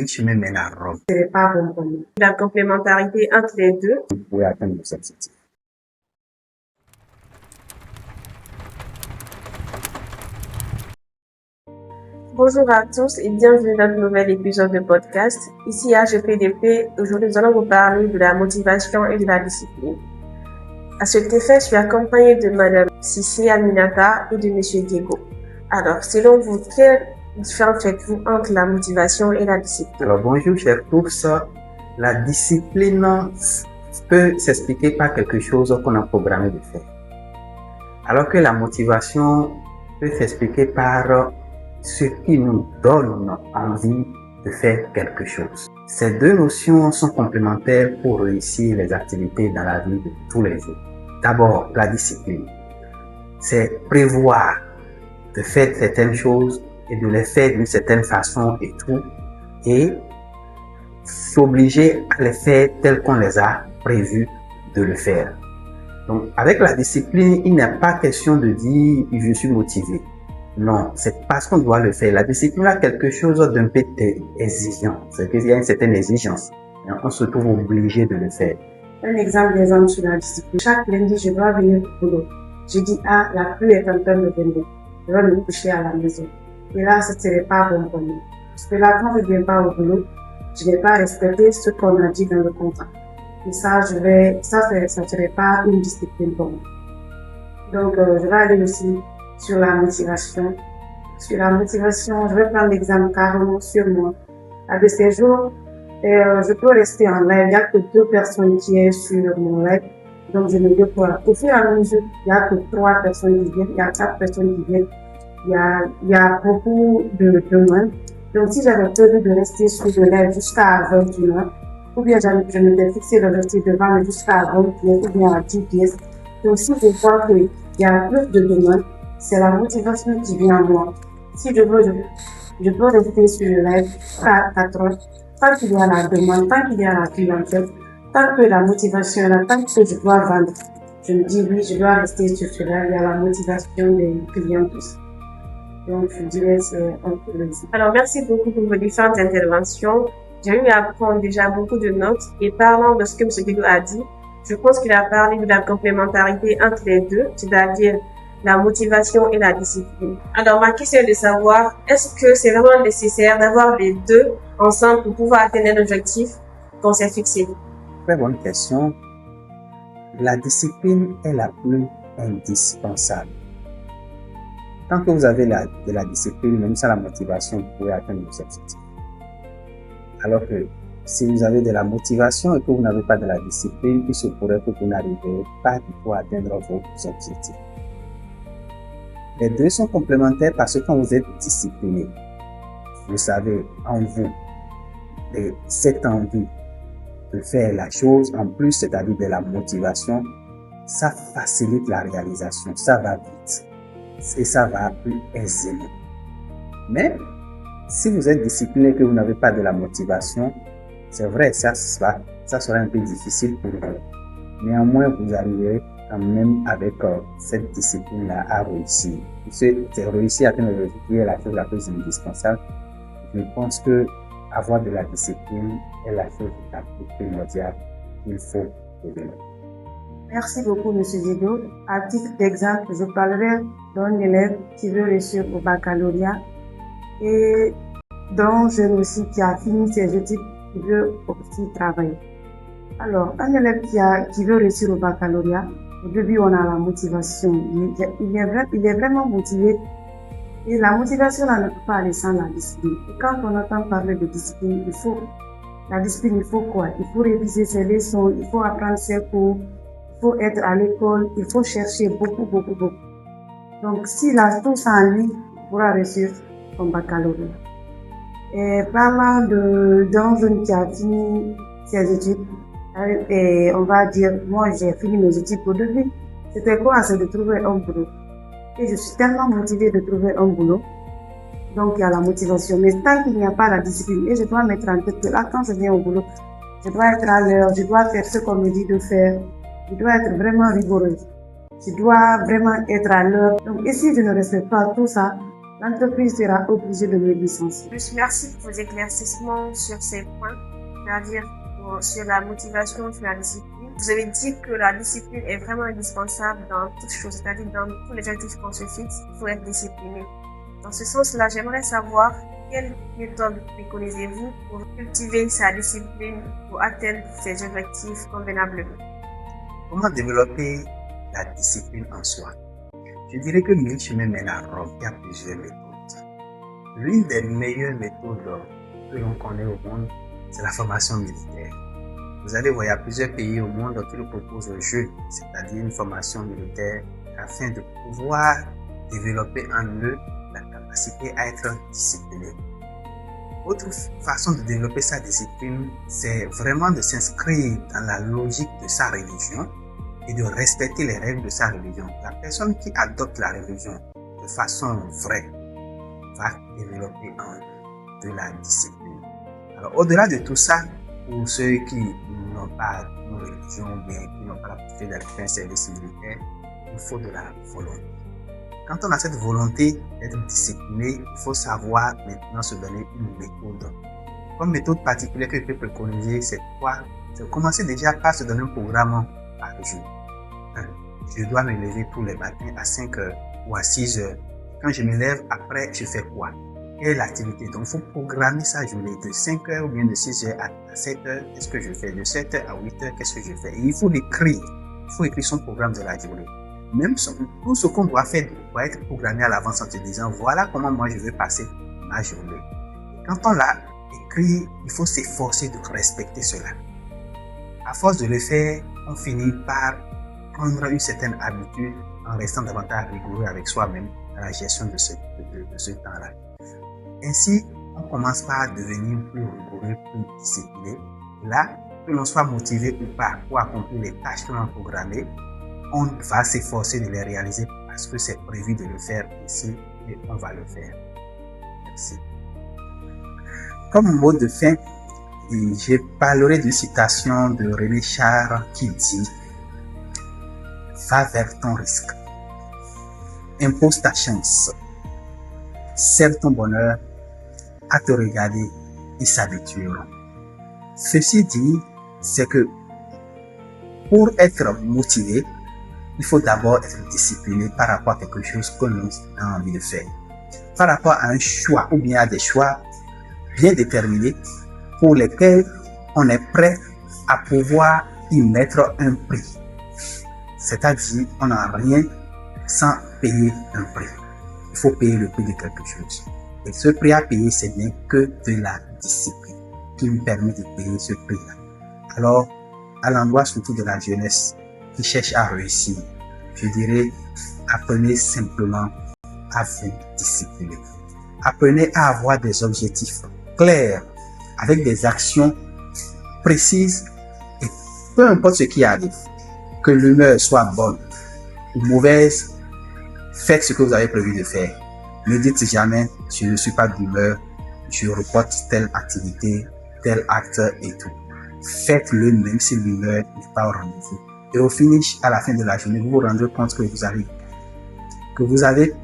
chemin mène à Rome. Ce n'est pas bon pour nous. La complémentarité entre les deux. Vous pouvez atteindre vos objectifs. Bonjour à tous et bienvenue dans un nouvel épisode de podcast. Ici HEPDP, aujourd'hui nous allons vous parler de la motivation et de la discipline. À cet effet, je suis accompagnée de Madame Sissi Aminata et de Monsieur Diego. Alors, selon vous, quelle différence faites-vous entre la motivation et la discipline? Alors bonjour chers tous, la discipline peut s'expliquer par quelque chose qu'on a programmé de faire. Alors que la motivation peut s'expliquer par ce qui nous donne envie de faire quelque chose. Ces deux notions sont complémentaires pour réussir les activités dans la vie de tous les jours. D'abord, la discipline. C'est prévoir de faire certaines choses et de les faire d'une certaine façon et tout, et s'obliger à les faire telles qu'on les a prévu de le faire. Donc, avec la discipline, il n'est pas question de dire « je suis motivé ». Non, c'est parce qu'on doit le faire. La discipline a quelque chose d'un peu exigeant. C'est qu'il y a une certaine exigence. Et on se trouve obligé de le faire. Un exemple sur la discipline. Chaque lundi, je dois venir au boulot. Je dis, la pluie est en train de venir. Je vais me coucher à la maison. Et là, ce ne serait pas bon pour moi. Parce que là, quand je ne viens pas au boulot, je ne vais pas respecter ce qu'on a dit dans le contrat. Et ça, ça ne serait pas une discipline pour moi. Donc, je vais aller aussi sur la motivation. Sur la motivation, je vais prendre l'exemple carrément sur moi. À de ces jours, je peux rester en live. Il n'y a que 2 personnes qui sont sur mon live. Donc, je ne veux pas. Au fur et à mesure, il n'y a que 3 personnes qui viennent, il y a 4 personnes qui viennent. Il y a beaucoup de demandes. Donc, si j'avais prévu de rester sur le live jusqu'à 21h, ou bien je m'étais fixé l'objectif de vendre jusqu'à 20 pièces, ou bien à 10 pièces. Donc, si je vois qu'il y a plus de demandes, c'est la motivation qui vient à moi. Si je peux rester sur le live à 4 heures, tant qu'il y a la demande, tant qu'il y a la clientèle, tant que la motivation est là, tant que je dois vendre, je me dis oui, je dois rester sur ce live, il y a la motivation des clients tous. Donc, je dirais c'est un peu le ça. Alors, merci beaucoup pour vos différentes interventions. J'ai eu à prendre déjà beaucoup de notes et parlant de ce que M. Diego a dit, je pense qu'il a parlé de la complémentarité entre les deux, c'est-à-dire la motivation et la discipline. Alors, ma question est de savoir, est-ce que c'est vraiment nécessaire d'avoir les deux ensemble pour pouvoir atteindre l'objectif qu'on s'est fixé? Très bonne question. La discipline est la plus indispensable. Tant que vous avez de la discipline, même sans la motivation, vous pouvez atteindre vos objectifs. Alors que si vous avez de la motivation et que vous n'avez pas de la discipline, il se pourrait que vous n'arriviez pas du tout à atteindre vos objectifs. Les deux sont complémentaires parce que quand vous êtes discipliné, vous savez en vous de cette envie de faire la chose, en plus, c'est-à-dire de la motivation, ça facilite la réalisation, ça va vite et ça va plus aisément. Mais si vous êtes discipliné et que vous n'avez pas de la motivation, c'est vrai, ça sera un peu difficile pour vous. Néanmoins, vous arriverez quand même avec cette discipline-là à réussir. C'est réussir à atteindre l'objectif qui est la chose la plus indispensable. Je pense que avoir de la discipline est la chose la plus primordiale qu'il faut développer. Merci beaucoup, M. Diego. À titre d'exemple, je parlerai d'un élève qui veut réussir au baccalauréat et d'un jeune aussi qui a fini ses études qui veut aussi travailler. Alors, un élève qui veut réussir au baccalauréat, au début, on a la motivation. Il est vraiment motivé. Et la motivation, là, ne peut pas aller sans la discipline. Et quand on entend parler de discipline, il faut quoi? Il faut réviser ses leçons, il faut apprendre ses cours, il faut être à l'école, il faut chercher beaucoup. Donc, s'il a tout ça en lui, il pourra réussir son baccalauréat. Et parlant d'un jeune qui a fini ses études, et on va dire, moi j'ai fini mes études au début, c'était quoi? C'est de trouver un boulot. Et je suis tellement motivée de trouver un boulot. Donc il y a la motivation. Mais tant qu'il n'y a pas la discipline, et je dois mettre en tête que là, quand je viens au boulot, je dois être à l'heure, je dois faire ce qu'on me dit de faire, je dois être vraiment rigoureuse. Je dois vraiment être à l'heure. Donc, et si je ne respecte pas tout ça, l'entreprise sera obligée de me licencier. Plus merci pour vos éclaircissements sur ces points, c'est-à-dire sur la motivation, sur la discipline. Vous avez dit que la discipline est vraiment indispensable dans toutes choses, c'est-à-dire dans tous les objectifs qu'on se fixe, il faut être discipliné. Dans ce sens-là, j'aimerais savoir quelle méthode préconisez-vous pour cultiver sa discipline pour atteindre ses objectifs convenablement? Comment développer la discipline en soi? Je dirais que mille chemins mènent à Rome. Il y a plusieurs méthodes. L'une des meilleures méthodes que l'on connaît au monde, c'est la formation militaire. Vous allez voir, il y a plusieurs pays au monde qui le proposent aux jeunes, c'est-à-dire une formation militaire, afin de pouvoir développer en eux la capacité à être disciplinés. Autre façon de développer sa discipline, c'est vraiment de s'inscrire dans la logique de sa religion et de respecter les règles de sa religion. La personne qui adopte la religion de façon vraie va développer en de la discipline. Alors, au-delà de tout ça, pour ceux qui n'ont pas de religion, mais qui n'ont pas la possibilité d'aller faire un service militaire, il faut de la volonté. Quand on a cette volonté d'être discipliné, il faut savoir maintenant se donner une méthode. Comme méthode particulière que je peux préconiser, c'est quoi? C'est commencer déjà par se donner un programme par jour. Je dois me lever tous les matins à 5 heures ou à 6 heures. Quand je me lève, après, je fais quoi? Quelle est l'activité? Donc, il faut programmer sa journée de 5 heures ou bien de 6 heures à 7 heures. Qu'est-ce que je fais? De 7 heures à 8 heures, qu'est-ce que je fais? Et il faut l'écrire. Il faut écrire son programme de la journée. Même tout ce qu'on doit faire doit être programmé à l'avance en te disant, voilà comment moi je vais passer ma journée. Quand on l'a écrit, il faut s'efforcer de respecter cela. À force de le faire, on finit par prendre une certaine habitude en restant davantage rigoureux avec soi-même dans la gestion de ce temps-là. Ainsi, on commence par devenir plus rigoureux, plus discipliné. Là, que l'on soit motivé ou pas pour accomplir les tâches que l'on a programmées, on va s'efforcer de les réaliser parce que c'est prévu de le faire ici et on va le faire. Merci. Comme mot de fin, je parlerai d'une citation de René Char qui dit « Va vers ton risque, impose ta chance, serre ton bonheur à te regarder, ils s'habitueront. » Ceci dit, c'est que pour être motivé, il faut d'abord être discipliné par rapport à quelque chose que l'on a envie de faire. Par rapport à un choix ou bien à des choix bien déterminés pour lesquels on est prêt à pouvoir y mettre un prix. C'est-à-dire, on n'a rien sans payer un prix. Il faut payer le prix de quelque chose. Et ce prix à payer, ce n'est que de la discipline qui me permet de payer ce prix-là. Alors, à l'endroit surtout de la jeunesse qui cherche à réussir, je dirais, apprenez simplement à vous discipliner. Apprenez à avoir des objectifs clairs, avec des actions précises, et peu importe ce qui arrive, que l'humeur soit bonne ou mauvaise, faites ce que vous avez prévu de faire. Ne dites jamais, je ne suis pas d'humeur, je reporte telle activité, tel acte et tout. Faites-le même si l'humeur n'est pas au rendez-vous. Et au finish, à la fin de la journée, vous vous rendrez compte que vous avez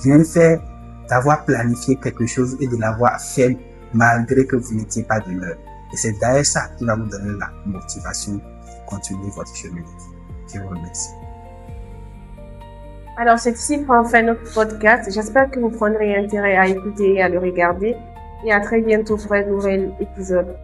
bien fait d'avoir planifié quelque chose et de l'avoir fait malgré que vous n'étiez pas d'humeur. Et c'est d'ailleurs ça qui va vous donner la motivation de continuer votre chemin. Je vous remercie. Alors, c'est ici qu'on fait notre podcast. J'espère que vous prendrez intérêt à écouter et à le regarder. Et à très bientôt pour un nouvel épisode.